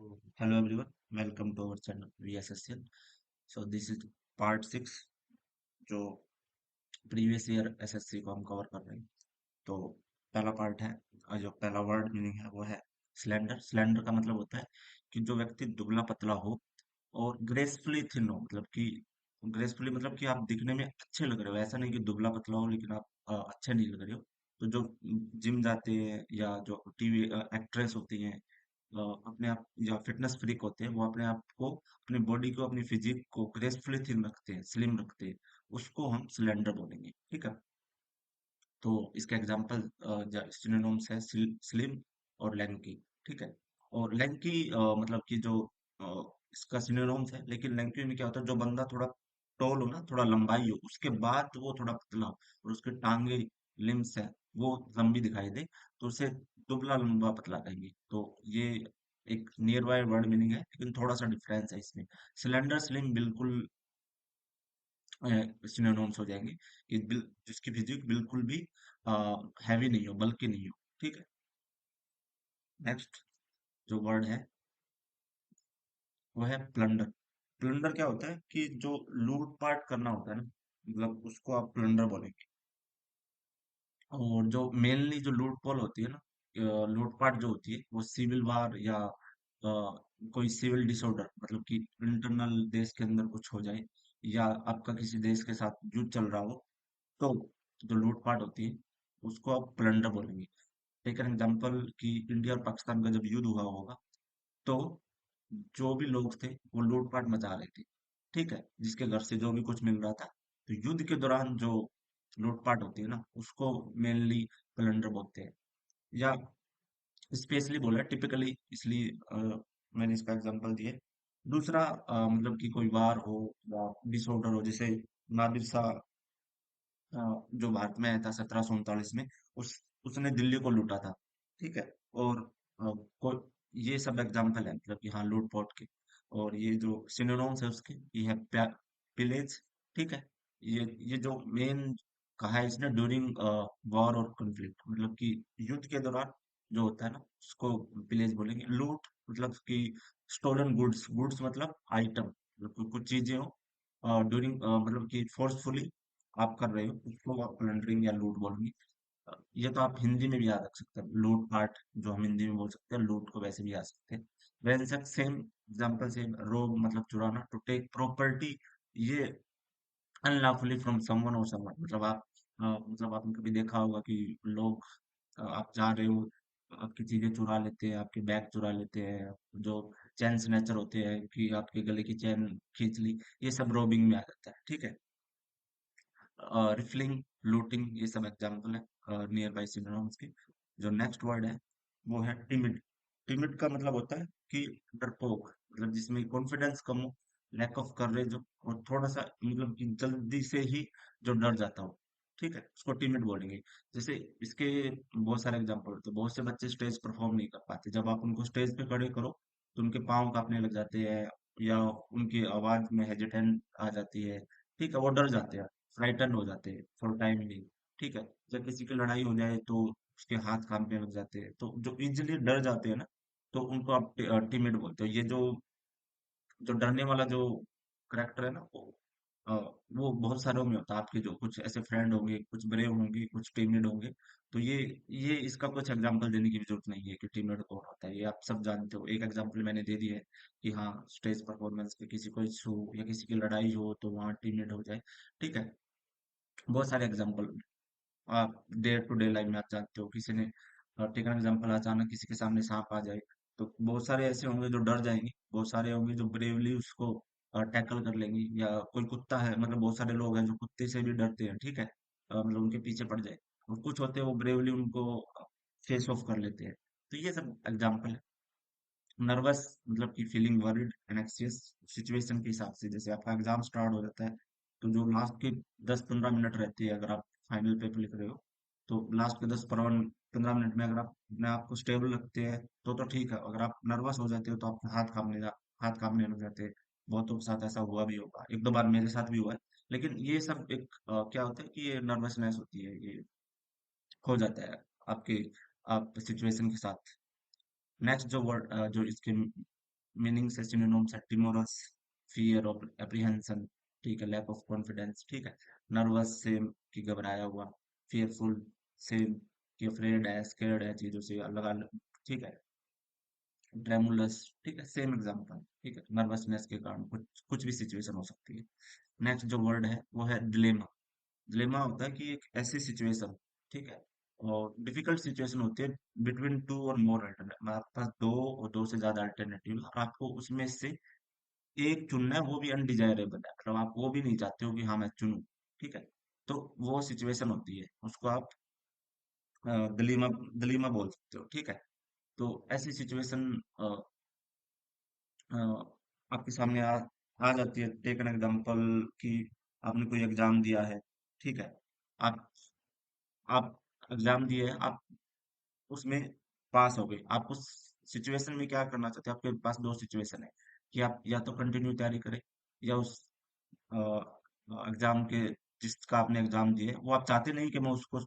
Hello everyone, welcome to our channel VSSL. So this is part 6 जो previous year SSC को हम cover कर रहे हैं। तो पहला पार्ट है और जो पहला वर्ड मीनिंग है वो है स्लेंडर। स्लेंडर का मतलब होता है कि जो व्यक्ति दुबला पतला हो और ग्रेसफुली थिन हो, मतलब कि ग्रेसफुली मतलब कि आप दिखने में अच्छे लग रहे हो, ऐसा नहीं कि दुबला पतला हो लेकिन आप अच्छे नहीं लग रहे हो। तो जो जिम जाते हैं या जो टीवी एक्ट्रेस होती हैं, अपने आप या फिटनेस फ्रीक होते हैं, वो अपने आप को, अपनी बॉडी को, अपनी फिजिक को ग्रेसफुली थिन रखते हैं, स्लिम रखते हैं, उसको हम सिलेंडर बोलेंगे। ठीक है। तो इसका एग्जांपल सिनोनिम्स है स्लिम और लैंकी। ठीक है। और लैंकी मतलब कि जो अ, इसका सिनोनिम्स है, लेकिन लैंकी में क्या होता है, जो बंदा थोड़ा टॉल हो ना, थोड़ा लंबाई हो, उसके बाद वो थोड़ा पतला हो और उसके टांगे लिम्स है वो लंबी दिखाई दे, तो उसे दुबला लंबा पतला कहेंगे। तो ये एक नियर बाय वर्ड मीनिंग है, लेकिन थोड़ा सा डिफरेंस है इसमें। सिलेंडर स्लिम बिल्कुल सिनोनिम्स हो जाएंगे कि जिसकी फिजिक बिल्कुल भी हैवी नहीं हो, बल्कि नहीं हो। ठीक है। नेक्स्ट जो वर्ड है वो है प्लंडर। प्लंडर क्या होता है कि जो लूटपाट करना होता है ना, मतलब उसको आप प्लंडर बोलेंगे। और जो मेनली जो लूटपाट होती है ना, लूटपाट जो होती है वो सिविल वार या कोई सिविल डिसऑर्डर, मतलब कि इंटरनल देश के अंदर कुछ हो जाए या आपका किसी देश के साथ युद्ध चल रहा हो, तो जो लूटपाट होती है उसको आप प्लंडर बोलेंगे। टेक एन एग्जाम्पल कि इंडिया और पाकिस्तान का जब युद्ध हुआ होगा, तो जो भी लोग थे वो लूटपाट मचा रहे थे। ठीक है, जिसके घर से जो भी कुछ मिल रहा था। तो युद्ध के दौरान जो लूटपाट होती है ना, उसको मेनली प्लंडर बोलते हैं। या स्पेशली बोला टिपिकली, इसलिए मैंने इसका एग्जांपल दिया है। दूसरा मतलब कि कोई वार हो या डिसऑर्डर हो, जैसे नादिर शाह जो भारत में आया था 1739 में, उस उसने दिल्ली को लूटा था। ठीक है। और ये सब एग्जांपल है, मतलब कि हाँ, लूटपाट के। और ये जो सिनोनिम्स है उसके, ये है पिलेज। ठीक है। ये जो मेन कहा है इसने, ड्यूरिंग वॉर और कॉन्फ्लिक्ट, मतलब कि युद्ध के दौरान जो होता है ना, उसको पिलेज बोलेंगे। लूट मतलब कि स्टोलन गुड्स, गुड्स मतलब आइटम, मतलब कुछ चीजें हो ड्यूरिंग, मतलब कि फोर्सफुली आप कर रहे हो, उसको आप प्लंडरिंग या लूट बोलेंगे। ये तो आप हिंदी में भी याद रख सकते हैं, लूट पाट जो हम हिंदी में बोल सकते हैं, लूट को वैसे भी याद सकते हैं। वैसे सेम एग्जाम्पल से, रोब मतलब चुराना, टू टेक प्रॉपर्टी, ये अनलॉफुली फ्रॉम समवन और समवन, मतलब आप मतलब आपने कभी देखा होगा कि लोग आप जा रहे हो, आपकी चीजें चुरा लेते हैं, आपके बैग चुरा लेते हैं, जो चैन स्नैचर होते हैं कि आपके गले की चैन खींच ली, ये सब रोबिंग में आ जाता है। ठीक है। रिफलिंग, लूटिंग, ये सब एग्जाम्पल है नियर बाई सिनोनिम्स के। जो नेक्स्ट वर्ड है वो है टिमिड। टिमिड का मतलब होता है कि डरपोक, मतलब जिसमें कॉन्फिडेंस कम हो, लैक ऑफ करेज हो, और थोड़ा सा मतलब कि जल्दी से ही जो डर जाता हो। ठीक है, उसको टिमिड बोलेंगे। जैसे इसके बहुत सारे एग्जाम्पल होते हैं। बहुत से बच्चे स्टेज परफॉर्म नहीं कर पाते, जब आप उनको स्टेज पे खड़े करो तो उनके पाँव कांपने लग जाते हैं, या उनकी आवाज में हेजिटेंट आ जाती है। ठीक है, वो डर जाते हैं, फ्राइटन हो जाते हैं फॉर टाइम भी। ठीक है। जब किसी की लड़ाई हो जाए तो उसके हाथ कांपने लग जाते हैं, तो जो इजिली डर जाते हैं ना, तो उनको आप टिमिड बोलते हो। ये जो जो डरने वाला जो करेक्टर है ना, अ, वो बहुत सारों में होता है। आपके जो कुछ ऐसे फ्रेंड होंगे, कुछ ब्रेव होंगे, कुछ टिमिड होंगे। तो ये इसका कुछ एग्जांपल देने की भी जरूरत नहीं है कि टिमिड कौन होता है, ये आप सब जानते हो। एक एग्जांपल मैंने दे दिया है कि हाँ, स्टेज परफॉर्मेंस पे किसी को छू या किसी की लड़ाई हो तो वहां टिमिड हो जाए। ठीक है। बहुत सारे एग्जांपल आप डे टू डे लाइफ में आप जानते हो। किसी ने टेक एन एग्जांपल, अचानक किसी के सामने सांप आ जाए, तो बहुत सारे ऐसे होंगे जो डर जाएंगे, बहुत सारे होंगे जो ब्रेवली उसको टैकल कर लेंगे। या कोई कुत्ता है, मतलब बहुत सारे लोग हैं जो कुत्ते से भी डरते हैं। ठीक है। मतलब उनके पीछे पड़ जाए, और कुछ होते हैं वो ब्रेवली उनको फेस ऑफ कर लेते हैं। तो ये सब एग्जांपल है। नर्वस मतलब कि feeling worried and anxious, situation के हिसाब से। जैसे आपका एग्जाम स्टार्ट हो जाता है, तो जो लास्ट के 10-15 मिनट रहते हैं, अगर आप फाइनल पेपर लिख रहे हो, तो लास्ट के 10-15 मिनट में अगर आप अपने आप को स्टेबल रखते हैं तो ठीक है। अगर आप नर्वस हो जाते हो तो आपके हाथ कांपने लग जाते हैं। बहुतों के साथ ऐसा हुआ भी होगा, एक दो बार मेरे साथ भी हुआ है। लेकिन ये सब एक क्या होता है कि ये नर्वसनेस होती है, ये हो जाता है आपके आप सिचुएशन के साथ। नेक्स्ट जो वर्ड जो इसके मीनिंग से सिनोनिम्स है टिमोरस, फियर ऑफ एप्रीहेंशन, ठीक है, लैक ऑफ कॉन्फिडेंस, ठीक है, नर्वस सेम कि घबराया हुआ, फियरफुल सेम कि अफ्रेड है, स्केर्ड है चीजों से अलग अलग, ठीक है, ट्रेमुलस, ठीक है, सेम एग्जांपल, ठीक है, नर्वसनेस के कारण कुछ कुछ भी सिचुएशन हो सकती है। नेक्स्ट जो वर्ड है वो है डिलेमा। डिलेमा होता है कि एक ऐसी सिचुएशन, ठीक है, और डिफिकल्ट सिचुएशन होती है बिटवीन टू और मोर अल्टरनेटिव, आपके पास दो और दो से ज्यादा अल्टरनेटिव और आपको उसमें से एक चुनना है, वो भी अनडिजायरेबल है, मतलब आप वो भी नहीं चाहते हो कि हाँ मैं चुनूं, ठीक है, तो वो सिचुएशन होती है, उसको आप दिलीमा दिलीमा बोल सकते हो, ठीक है। तो ऐसी सिचुएशन आपके सामने आ जाती है। टेक एन एग्जांपल कि आपने कोई एग्जाम दिया है, ठीक है, आप आप एग्जाम दिए हैं, आप उसमें पास हो गए, आप उस सिचुएशन में क्या करना चाहते हैं, आपके पास दो सिचुएशन है कि आप या तो कंटिन्यू तैयारी करें या उस एग्जाम के जिसका आपने एग्जाम दिए वो आप चाहते नहीं कि मैं उसको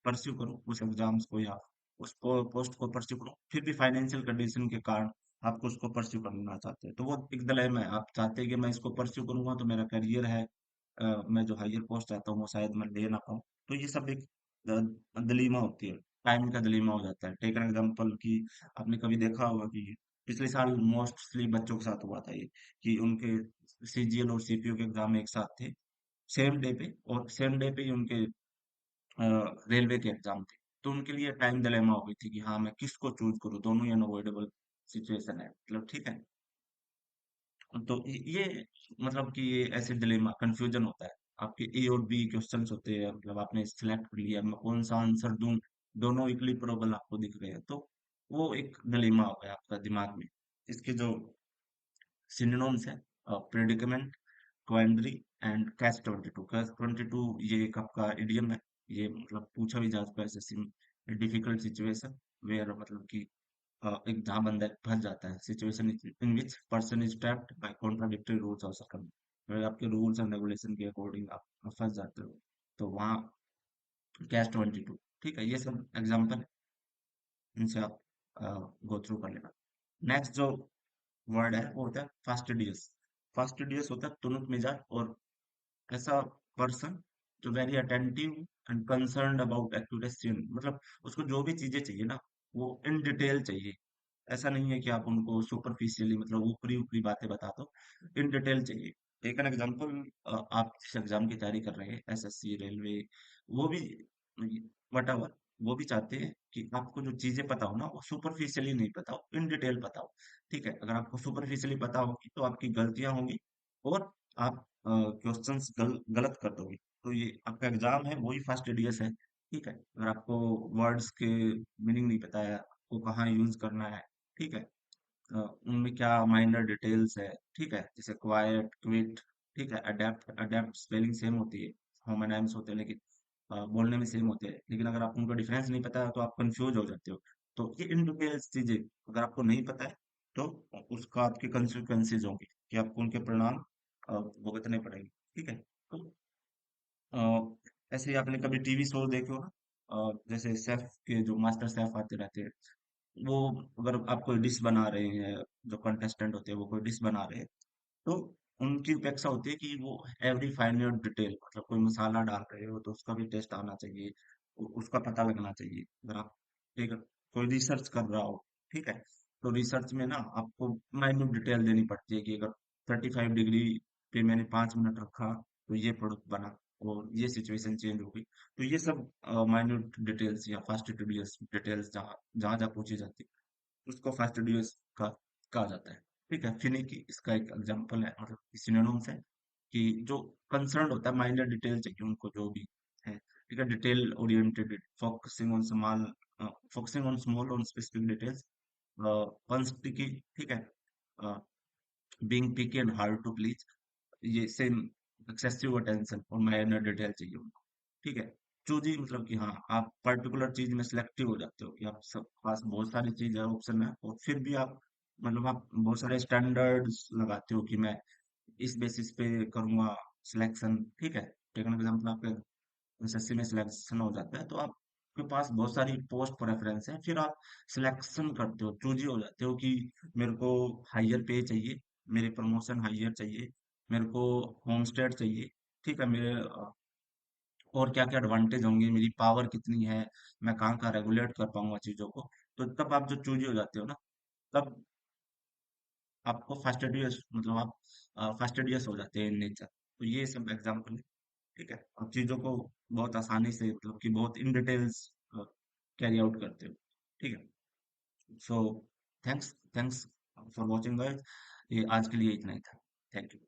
परस्यू करूं, उस एग्जाम्स को या उसको पोस्ट को परस्यू करूं, फिर भी फाइनेंशियल कंडीशन के कारण आपको उसको परस्यू करना चाहते हैं, तो वो एक dilemma है। आप चाहते हैं कि मैं इसको परस्यू करूंगा तो मेरा करियर है, मैं जो हायर पोस्ट चाहता हूँ वो शायद मैं ले ना पाऊँ, तो ये सब एक दिलीमा होती है, टाइम का दिलीमा हो जाता है। टेक एन एग्जाम्पल कि आपने कभी देखा होगा कि पिछले साल मोस्टली बच्चों के साथ हुआ था ये कि उनके सीजीएल और सीपीयू के एग्जाम एक साथ थे, सेम डे पे, और सेम डे पे ही उनके रेलवे के एग्जाम थे, तो उनके लिए टाइम डिलेमा हो गई थी कि हाँ मैं किसको चूज करूँ, दोनों ही अनअवॉइडेबल सिचुएशन है, मतलब ठीक है। तो ये मतलब कि ये ऐसे डिलेमा कंफ्यूजन होता है, आपके ए और बी क्वेश्चंस होते हैं, मतलब आपने सिलेक्ट कर लिया मैं कौन सा आंसर दूं, दोनों इक्वली प्रोबेबल आपको दिख रहे हैं, तो वो एक डिलेमा हो गया आपका दिमाग में। इसके जो सिनोनिम्स है प्रेडिकेमेंट, क्वेंडरी एंड कैच 22। कैच 22 ये एक आपका इडियम है, ये मतलब पूछा भी जा चुका है एसएससी में, डिफिकल्ट सिचुएशन वेयर, मतलब कि एक जहाँ बंदा फंस जाता है, situation in which person is trapped bye contradictory rules और सर्कम, अगर आपके रूल्स एंड रेगुलेशन के अकॉर्डिंग आप फंस जाते हो, तो वहाँ कैच 22, ठीक है, ये सब एग्जाम्पल इनसे आप गो थ्रू कर लेना। नेक्स्ट जो वर्ड है वो होता है फास्टिडियस। फास्टिडियस होता है तुनक मिजाज और ऐसा पर्सन जो very attentive and concerned about accuracy, मतलब उसको जो भी चीजें चाहिए ना वो इन डिटेल चाहिए, ऐसा नहीं है कि आप उनको सुपरफिशियली मतलब ऊपरी ऊपरी बातें बता दो, इन डिटेल चाहिए। टेक एन एग्जांपल, आप जिस एग्जाम की तैयारी कर रहे हैं एसएससी रेलवे, वो भी वट एवर, वो भी चाहते हैं कि आपको जो चीजें पता हो ना वो सुपरफिशियली नहीं पता हो, इन डिटेल पता हो, ठीक है। अगर आपको सुपरफिशियली पता होगी तो आपकी गलतियां होंगी और आप क्वेश्चंस गलत कर दोगे, तो ये आपका एग्जाम है वही फर्स्ट एडीएस है, ठीक है। अगर आपको वर्ड्स के मीनिंग नहीं पता है, आपको कहाँ यूज करना है, ठीक है, उनमें क्या माइनर डिटेल्स है, ठीक है, जैसे क्वाइट, क्विट, ठीक है, अडेप्ट, अडेप्ट स्पेलिंग सेम होती है, होमोनाइम्स होते हैं लेकिन बोलने में सेम होते हैं, लेकिन अगर आपको उनका डिफरेंस नहीं पता है तो आप कंफ्यूज हो जाते हो, तो ये इन डिटेल्स चीजें अगर आपको नहीं पता है तो उसका आपके कंसिक्वेंसेज होंगे कि आपको उनके परिणाम भुगतने पड़ेंगे, ठीक है। तो अ, ऐसे ही आपने कभी टीवी शो देखे हो ना, जैसे शेफ के जो मास्टर शेफ आते रहते हैं, वो अगर आप कोई डिश बना रहे हैं, जो कंटेस्टेंट होते हैं वो कोई डिश बना रहे हैं, तो उनकी अपेक्षा होती है कि वो एवरी फाइन्यूट डिटेल, मतलब कोई मसाला डाल रहे हो तो उसका भी टेस्ट आना चाहिए, उसका पता लगना चाहिए। अगर आप एक कोई रिसर्च कर रहा हो, ठीक है, तो रिसर्च में ना आपको माइन्यूट डिटेल देनी पड़ती है कि अगर 35 डिग्री पे मैंने 5 मिनट रखा तो ये प्रोडक्ट बना और ये सिचुएशन चेंज हो गई, तो ये सब माइन्यूट डिटेल्स या फास्ट डिटेल्स जहाँ जहाँ जहाँ पूछी जाती है उसको फास्टिडियस का कहा जाता है, ठीक है। फिनिकी इसका एक एग्जांपल है, मतलब सिनोनिम्स है कि जो कंसर्न होता है माइनर डिटेल चाहिए उनको जो भी है, ठीक है, detail oriented, focusing on small, focusing on small on specific details, पंस्टिकी, ठीक है, being picky and hard to please, ये सेम एक्सेसिव अटेंशन और माइनर डिटेल चाहिए उनको, ठीक है। चूजी मतलब कि हाँ आप पर्टिकुलर चीज में सिलेक्टिव हो जाते हो कि आप सब पास बहुत सारी चीज है ऑप्शन में और फिर भी आप मतलब आप बहुत सारे स्टैंडर्ड्स लगाते हो कि मैं इस बेसिस पे करूंगा सिलेक्शन, ठीक है। टेक एन एग्जाम्पल, आपके एसएससी में सिलेक्शन हो जाता है तो आप आपके पास बहुत सारी पोस्ट प्रेफरेंस है, फिर आप सिलेक्शन करते हो, चूजी हो जाते हो कि मेरे को हाइयर पे चाहिए, मेरे प्रमोशन हाइयर चाहिए, मेरे को होम स्टेट चाहिए, ठीक है, मेरे और क्या क्या एडवांटेज होंगे, मेरी पावर कितनी है, मैं कहाँ कहाँ रेगुलेट कर पाऊंगा चीजों को। तो तब आप जो चूजी हो जाते हो ना, तब आपको फास्टिडियस मतलब आप फास्टिडियस हो जाते हैं इन नेचर। तो ये सब एग्जाम्पल है, ठीक है, आप चीजों को बहुत आसानी से मतलब कि बहुत इन डिटेल्स कैरी आउट करते हो, ठीक है। So thanks thanks for watching guys, ये आज के लिए इतना ही था। Thank you.